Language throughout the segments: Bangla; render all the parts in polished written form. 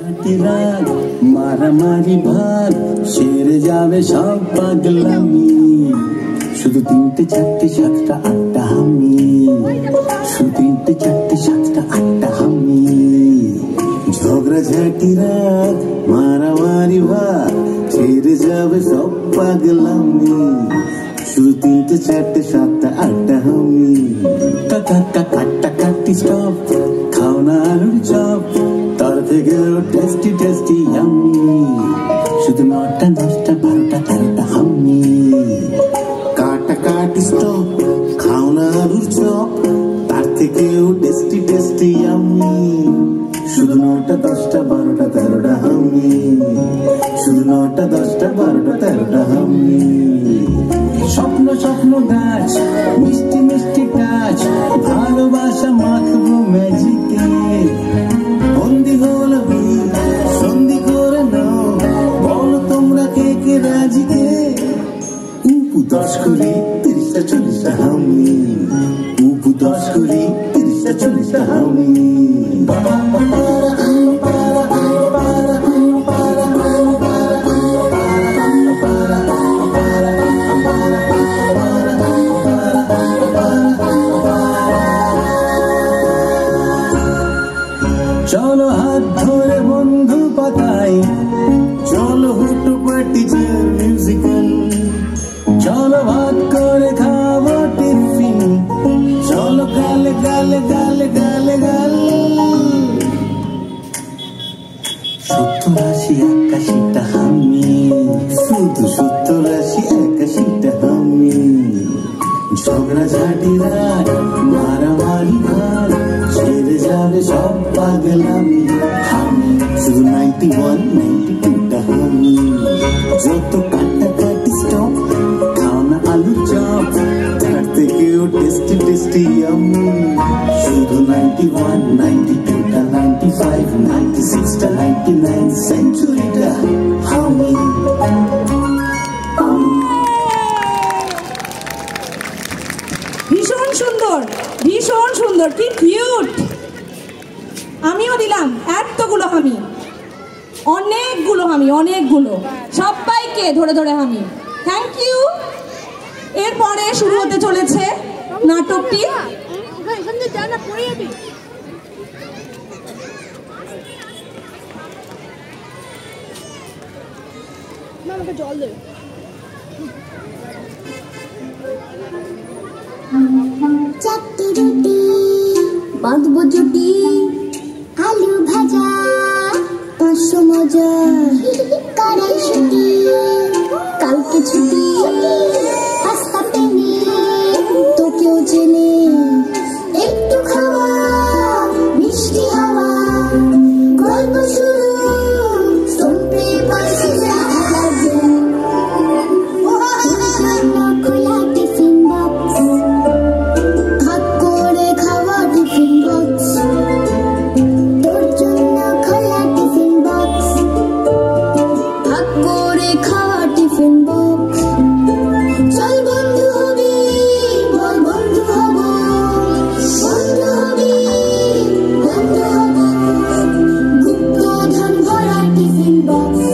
রাত মারামারি ভাগ সেরে যাবে সব পাগলামি, শুধু 3টে 4টে 7টা 8টা হামি, শুধু 3টে 4টে 7টা 8টা হামি। ঝগড়াঝাটি রাত মারামারি ভাগ সেরে যাবে সব পাগলামি, শুধু 3টে 4টে 7টা 8টা হামি। কাটাকাটি স্টপ, খাও না আলুর চপ, তার থেকে টেস্টি টেস্টি ইয়াম্মি, শুধু 9টা 10টা 12টা 13টা হাম্মি। কাটাকাটি স্টপ, খাও না আলুর চপ, তার থেকেও টেস্টি টেস্টি ইয়াম্মি, শুধু 9টা 10টা 12টা 13টা হাম্মি, শুধু 9টা 10টা 12টা 13টা হাম্মি। স্বপ্ন স্বপ্ন গাছ, মিষ্টি মিষ্টি কাজ, ভালোবাসা মাখবো ম্যাজিকে, বন্দি হলো সন্ধি করে নাও, বলো তোমরা কে কে রাজি কে। উপু 10 করি 30টা 40টা হামি, উপু 10 করি 30টা 40টা হামি। চলো হাত ধরে বন্ধু পাতাই, চলো হুটু পাটি মিউজিক্যাল, চলো ভাত করে খাবো টিফিন, চলো গালে গালে গালে গালে গাল। 70 80 81টা হামি, শুধু 70 80 81টা হামি। ঝগড়াঝাটি রাত মারামারি ভাগ ছেড়ে যাবে সব পাগলামি, হামি শুধু 91 92টা হামি। যত কাটাকাটি স্টপ, খাও না আলুর চপ, তার থেকেও টেস্টি টেস্টি ইয়াম্মি, শুধু 91 92টা 95 96টা 99 সেঞ্চুরিটা হামি। ভীষণ সুন্দর, ভীষণ সুন্দর, কি কিউট। আমিও দিলাম এতগুলো হামি, অনেকগুলো হামি, অনেকগুলো, সবাইকে ধরে ধরে হামি। Thank you. এরপরে শুরু হতে চলেছে নাটকটি। জল দে। চারটি রুটি বাঁধবো জুটি, আলু ভাজা 500 মজা, কড়াইশুঁটি কালকে ছুটি, পাস্তা পেনে তোকেও চেনে, একটু খাওয়া মিষ্টি হাওয়া, গল্প শুরু শুনতে পারছি খোলা টিফিন বক্স, ভাগ করে খাওয়া টিফিন বক্স, তোর জন্য খোলা টিফিন বক্স, ভাগ করে খাওয়া টিফিন বক্স। চল বন্ধু হবি, বল বন্ধু হব, বন্ধু হবি বন্ধু হব, গুপ্তধন ভরা টিফিন বক্স।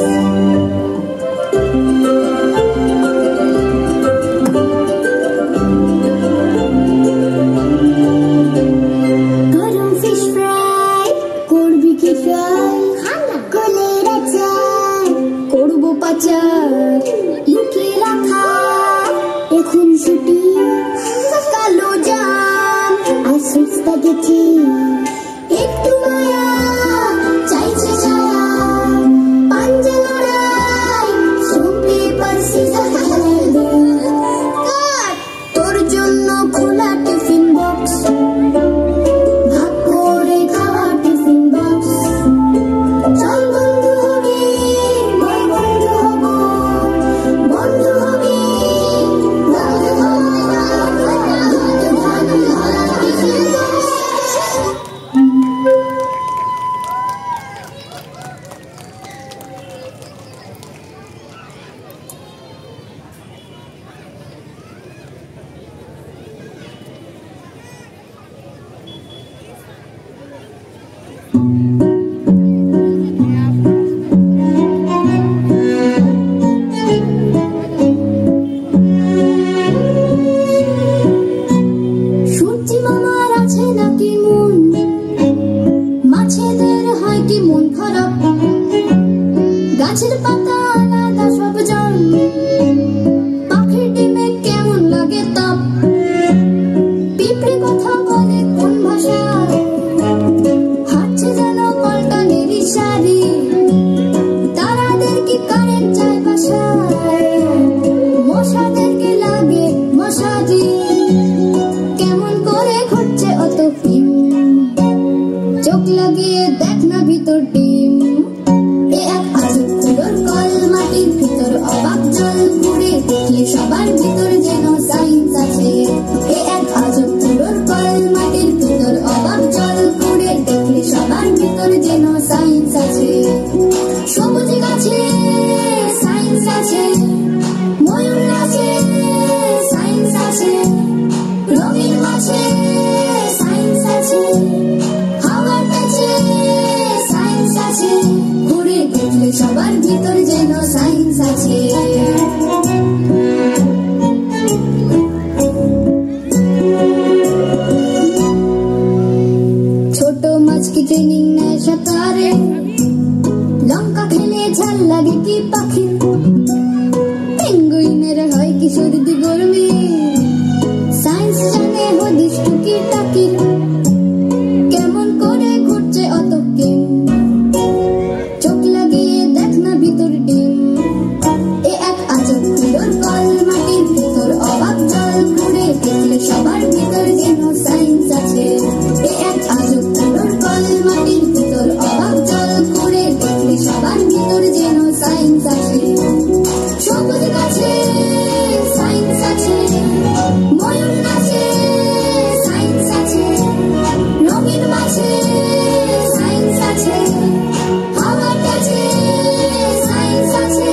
গরম ফিশ ফ্রাই করবি কি ফ্রাই, কলের আচার করবো পাচার, লুকিয়ে রাখা এখন ছুটি, কালো জাম আর সুইট স্প্যাগেটি, একটু মায়া চাইছে ছায়া, পাঞ্জা লড়াই শুনতে পারছি তোর জন্য খোলা টিফিন বক্স, ভাগ করে খাওয়া টিফিন বক্স। চল বন্ধু হবি, বল বন্ধু হব, বন্ধু হবি বন্ধু হব, গুপ্তধন ভরা টিফিন বক্স। খারাপ গাছের পাতা আলাদা সব জন পাখির ডিমে কেমন লাগে তাপ পিঁপড়ে কথা বলে কোন ভাষায় হাঁটছে যেন পল্টনের ইশারি তারাদের কি কারেন্ট যায় বাসায় মশাদেরকে লাগে মশারি কেমন করে ঘটছে অত ফিম চোখ লাগিয়ে দেখ না ভিতর ডিম এ এক আজব ফুলোর কল মাটির ভিতর অবাক জল ঘুরে দেখলে সবার ভিতর যেন সায়েন্স আছে এ এক আজব ফুলোর কল মাটির ভিতর অবাক জল ঘুরে দেখলে সবার ভিতর যেন সায়েন্স আছে সবুজ গাছে সায়েন্স আছে ময়ূর নাচে সায়েন্স আছে রঙিন মাছে সায়েন্স আছে হাওয়ার কাছে সায়েন্স আছে ঘুরে দেখলে সবার ভিতর যেন সায়েন্স আছে ছোট মাছ কি ট্রেনিং নেয় সাঁতারে লঙ্কা খেলে ঝাল লাগে কি পাখির পেঙ্গুইনের হয় কি সর্দি গরমে সায়েন্স জানে হদিস টুকির টাকির কেমন করে ঘুরছে অত গেম চোখ লাগিয়ে দেখ না ভিতর ডিম এ এক আজব ফুলোর কল মাটির ভিতর অবাক জল ঘুরে দেখলে সবার ভিতর যেন সায়েন্স আছে এ এক আজব ফুলোর কল মাটির ভিতর অবাক জল ঘুরে দেখলে সবার ভিতর যেন সায়েন্স আছে সবুজ গাছে সায়েন্স আছে ময়ূর নাচে সায়েন্স আছে রঙিন মাছে সায়েন্স আছে হাওয়ার কাছে সায়েন্স আছে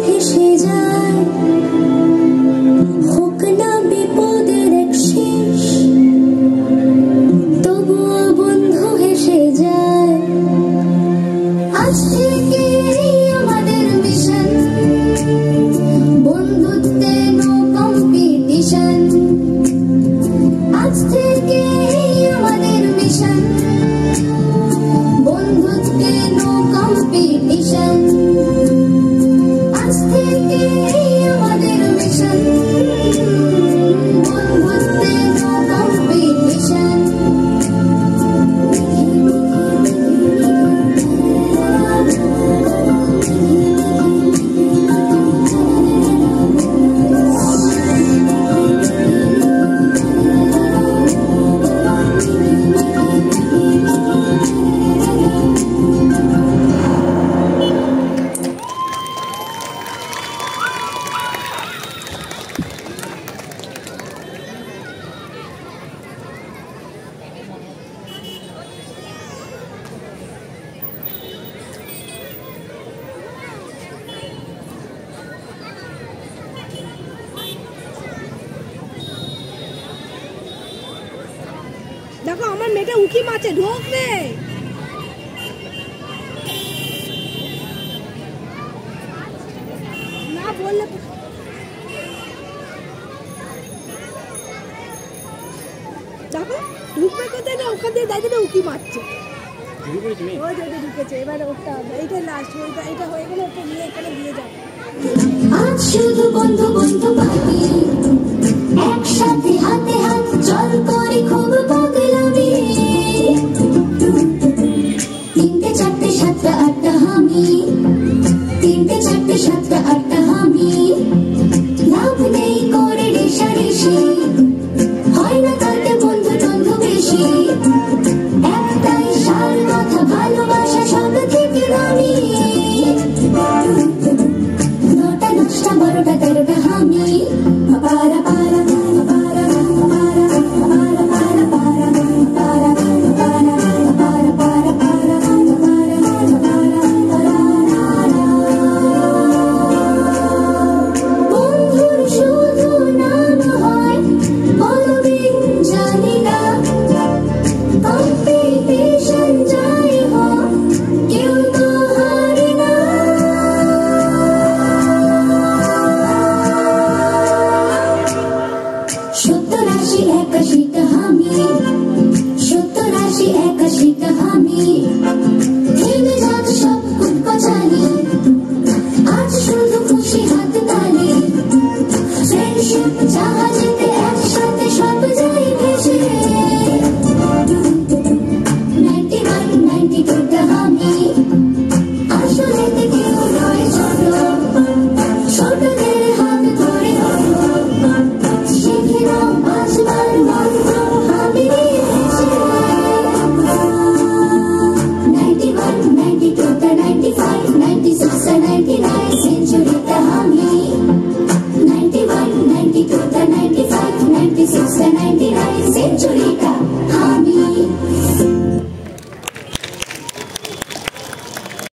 হেসে যায় হোক না বিপদের এক শেষ তবুও বন্ধু হেসে যায় আজ থেকে আমাদের মিশন বন্ধুত্বে নো কম্পিটিশন আজ থেকে আমাদের মিশন বন্ধুত্বে নো কম্পিটিশন আজ থেকে আমাদের মিশন বন্ধুত্বে নো কম্পিটিশন দেখো আমার মেয়েটা উকি মারছে ঢোকবে না বললে দেখো ঢুকবে কোথায় না ওখান দিয়ে দাঁড়িয়ে উকি মারছে ওই যে ঢুকেছে এবার ওটা এইটা লাস্ট এইটা হয়ে গেলে ওটা নিয়ে এখানে দিয়ে যাবে আজ শুধু বন্ধু বন্ধু পাখি একসাথে হাতে হাত চল করি খুব পাগলামি 3টে 4টে 7টা 8টা হামি 3টে 4টে 7টা 8টা হামি লাভ নেই করে রেশারেশি হয় না কাটে বন্ধু বন্ধু বেশি একটাই সার কথা ভালোবাসা সব থেকে দামি 9টা 10টা 12টা 13টা হামি পারা পারা পারা পারা পারা পারা পারা পারা পারা পারা পারা পারা বন্ধুর শুধু নাম হয় বলবিন জানি না কম্পিটিশন যাই হোক কেউ তো হারে না সত্তর আশি 81টা হামি 70 80 81টা হামি থেমে যাক সব কুটকচানি আজ শুধু